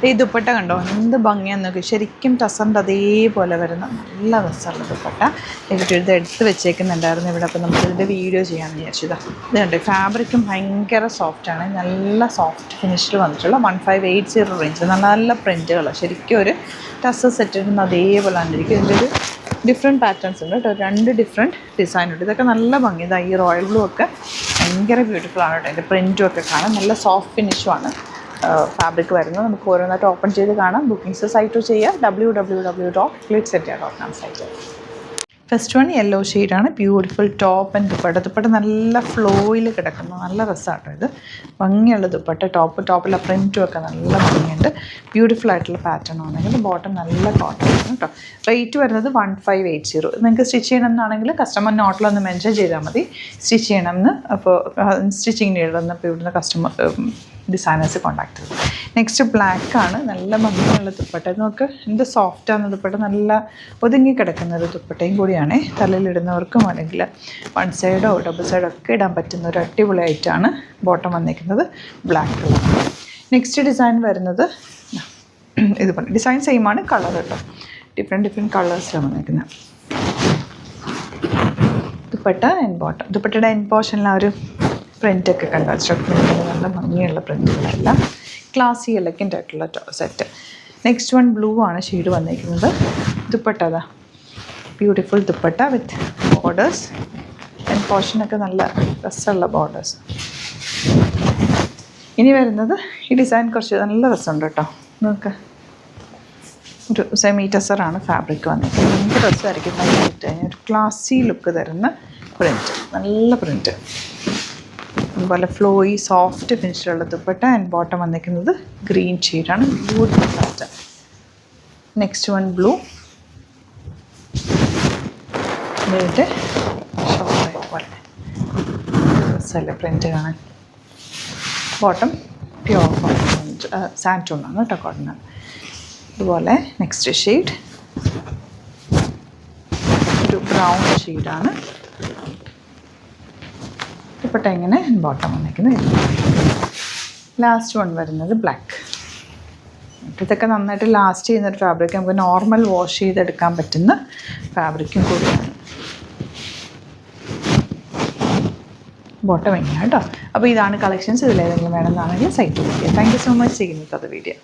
ഈ ദുപ്പട്ട കണ്ടോ എന്ത് ഭംഗിയാന്ന് നോക്കി. ശരിക്കും ടസറിൻ്റെ അതേപോലെ വരുന്ന നല്ല രസമുള്ള ദുപ്പട്ട. ഇത് എടുത്ത് വെച്ചേക്കുന്നുണ്ടായിരുന്നു ഇവിടെ. അപ്പോൾ നമുക്കിതിൻ്റെ വീഡിയോ ചെയ്യാമെന്ന് വിചാരിച്ചതാണ്. ഇത് കണ്ടോ ഫാബ്രിക്കും ഭയങ്കര സോഫ്റ്റാണ്. നല്ല സോഫ്റ്റ് ഫിനിഷിൽ വന്നിട്ടുള്ള 1580 റേഞ്ച്. നല്ല നല്ല പ്രിൻറ്റുകൾ. ശരിക്കും ഒരു ടസർ സെറ്റ് ഇടുന്ന അതേപോലെ കണ്ടിരിക്കും. ഇതിൻ്റെ ഒരു ഡിഫറെൻറ്റ് പാറ്റേൺസ് ഉണ്ട് കേട്ടോ. 2 ഡിഫറെൻറ്റ് ഡിസൈൻ ഉണ്ട്. ഇതൊക്കെ നല്ല ഭംഗി. ഇതാ ഈ റോയൽ ബ്ലൂ ഒക്കെ ഭയങ്കര ബ്യൂട്ടിഫുൾ ആണ് കേട്ടോ. അതിൻ്റെ പ്രിൻറ്റും ഒക്കെ കാണാൻ നല്ല സോഫ്റ്റ് ഫിനിഷുമാണ് ഫാബ്രിക് വരുന്നത്. നമുക്ക് ഓരോന്നായിട്ട് ഓപ്പൺ ചെയ്ത് കാണാം. ബുക്കിംഗ്സ് സൈറ്റ് ചെയ്യാം www.glitzindia.com site. First one yellow ഷെയ്ഡാണ്. Beautiful top and dupatta. Dupatta നല്ല ഫ്ലോയിൽ കിടക്കുന്നു. നല്ല രസമാട്ടോ ഇത്. ഭംഗിയുള്ള ദുപ്പട്ട. ടോപ്പിലെ പ്രിൻറ്റും ഒക്കെ നല്ല ഭംഗിയുണ്ട്. ബ്യൂട്ടിഫുൾ ആയിട്ടുള്ള പാറ്റേൺ ആണെങ്കിൽ ബോട്ടം നല്ല കോട്ടൺ ആണ് കേട്ടോ. റേറ്റ് വരുന്നത് 1580. നിങ്ങൾക്ക് സ്റ്റിച്ച് ചെയ്യണമെന്നാണെങ്കിൽ കസ്റ്റമർ നോട്ടിലൊന്ന് മെൻഷൻ ചെയ്താൽ മതി സ്റ്റിച്ച് ചെയ്യണമെന്ന്. അപ്പോൾ സ്റ്റിച്ചിങ് നീടുന്നപ്പോൾ ഇവിടുന്ന് കസ്റ്റമർ ഡിസൈനേഴ്സ് കോൺടാക്ട് ചെയ്തു. നെക്സ്റ്റ് ബ്ലാക്കാണ്. നല്ല ഭംഗിയുള്ള ദുപ്പട്ട. നോക്ക് എന്ത് സോഫ്റ്റാണ് ദുപ്പട്ട. നല്ല ഒതുങ്ങി കിടക്കുന്ന ഒരു ദുപ്പട്ടയും കൂടിയാണ്. തലയിലിടുന്നവർക്കും അല്ലെങ്കിൽ വൺ സൈഡോ ഡബിൾ സൈഡോ ഒക്കെ ഇടാൻ പറ്റുന്ന ഒരു അടിപൊളിയായിട്ടാണ് ബോട്ടം വന്നിരിക്കുന്നത്. Black colour. നെക്സ്റ്റ് ഡിസൈൻ വരുന്നത് ഇതുപോലെ ഡിസൈൻ സെയിം ആണ്. കളർ കേട്ടോ ഡിഫറെൻറ്റ് കളേഴ്സിലാണ് വന്നിരിക്കുന്നത്. Dupatta and bottom. ദുപ്പട്ടയുടെ എൻഡ് പോർഷനിൽ ആ ഒരു പ്രിൻ്റൊക്കെ കണ്ടോ. സ്ട്രക്ചർ നല്ല ഭംഗിയുള്ള പ്രിൻറ്റുകളെല്ലാം ക്ലാസി എലഗൻ്റ് ആയിട്ടുള്ള സെറ്റ്. നെക്സ്റ്റ് വൺ ബ്ലൂ ആണ് ഷെയ്ഡ് വന്നിരിക്കുന്നത്. ദുപ്പട്ട അതാ beautiful dupatta with borders. End പോർഷനൊക്കെ നല്ല രസമുള്ള ബോർഡേഴ്സ്. ഇനി വരുന്നത് ഈ ഡിസൈൻ കുറച്ച് നല്ല രസമുണ്ട് കേട്ടോ. നോക്ക് ഒരു സെമി ടസറാണ് ഫാബ്രിക് വന്നിരിക്കുന്നത്. ഭയങ്കര രസമായിരിക്കും. ഒരു ക്ലാസി ലുക്ക് തരുന്ന പ്രിൻറ്റ്. നല്ല പ്രിൻറ്റ്. അതുപോലെ ഫ്ലോയി സോഫ്റ്റ് ഫിനിഷിലുള്ള ദുപ്പട്ട. ആൻഡ് ബോട്ടം വന്നിരിക്കുന്നത് ഗ്രീൻ ഷെയ്ഡാണ്. Beautiful pattern. Next one blue. ഇതിൻ്റെ ഷോർട്ട് പോലെ രസമല്ലേ പ്രിൻറ്റ് കാണാൻ. ബോട്ടം പ്യുവർ കോട്ടൺ സാൻറ്റൂണാണ് കേട്ടോ. കോട്ടനാണ്. അതുപോലെ നെക്സ്റ്റ് ഷെയ്ഡ് ഒരു ബ്രൗൺ ഷെയ്ഡാണ്. ദുപ്പട്ട ഇങ്ങനെ ബോട്ടം വന്നിരിക്കുന്നത്. ലാസ്റ്റ് വൺ വരുന്നത് ബ്ലാക്ക്. ഇതൊക്കെ നന്നായിട്ട് ലാസ്റ്റ് ചെയ്യുന്നൊരു ഫാബ്രിക്. നമുക്ക് നോർമൽ വാഷ് ചെയ്തെടുക്കാൻ പറ്റുന്ന ഫാബ്രിക്കും കൂടിയാണ്. ബോട്ടം ഇങ്ങനെ കേട്ടോ. അപ്പോൾ ഇതാണ് കളക്ഷൻസ്. ഇതിലേതെങ്കിലും വേണമെന്നാണെങ്കിൽ സൈറ്റ് ചെയ്യുക. Thank you so much. ചെയ്യുന്നത് അത് വീഡിയോ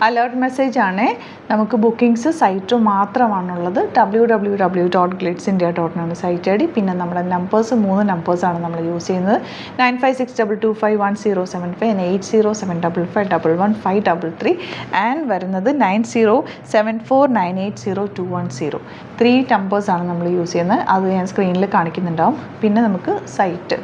അലേർട്ട് മെസ്സേജ് ആണ്. നമുക്ക് ബുക്കിംഗ്സ് സൈറ്റ് മാത്രമാണുള്ളത്. www.glitzindia.com site I D. പിന്നെ നമ്മുടെ നമ്പേഴ്സ് 3 നമ്പേഴ്സാണ് നമ്മൾ യൂസ് ചെയ്യുന്നത്. 9562251075 and 8075551533 ആൻഡ് വരുന്നത് 9074980210. 3 നമ്പേഴ്സാണ് നമ്മൾ യൂസ് ചെയ്യുന്നത്. അത് ഞാൻ സ്ക്രീനിൽ കാണിക്കുന്നുണ്ടാവും. പിന്നെ നമുക്ക്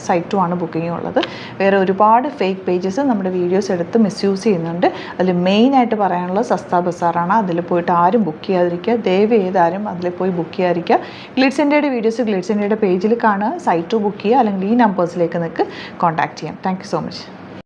സൈറ്റും ആണ് ബുക്കിംഗ് ഉള്ളത്. വേറെ ഒരുപാട് ഫേക്ക് പേജസ് നമ്മുടെ വീഡിയോസ് എടുത്ത് മിസ്യൂസ് ചെയ്യുന്നുണ്ട്. അതിൽ മെയിനായിട്ട് പറയാനുള്ളത് സസ്ത ബസാറാണ്. അതിൽ പോയിട്ട് ആരും ബുക്ക് ചെയ്യാതിരിക്കുക. ദയവ് ചെയ്താരും അതിൽ പോയി ബുക്ക് ചെയ്യാതിരിക്കുക. ഗ്ലിറ്റ്സ് ഇന്ത്യയുടെ വീഡിയോസ് ഗ്ലിറ്റ്സ് ഇന്ത്യയുടെ പേജിൽ കാണുക. സൈറ്റ് ബുക്ക് ചെയ്യുക. അല്ലെങ്കിൽ ഈ നമ്പേഴ്സിലേക്ക് നിങ്ങൾക്ക് കോൺടാക്ട് ചെയ്യാം. Thank you so much.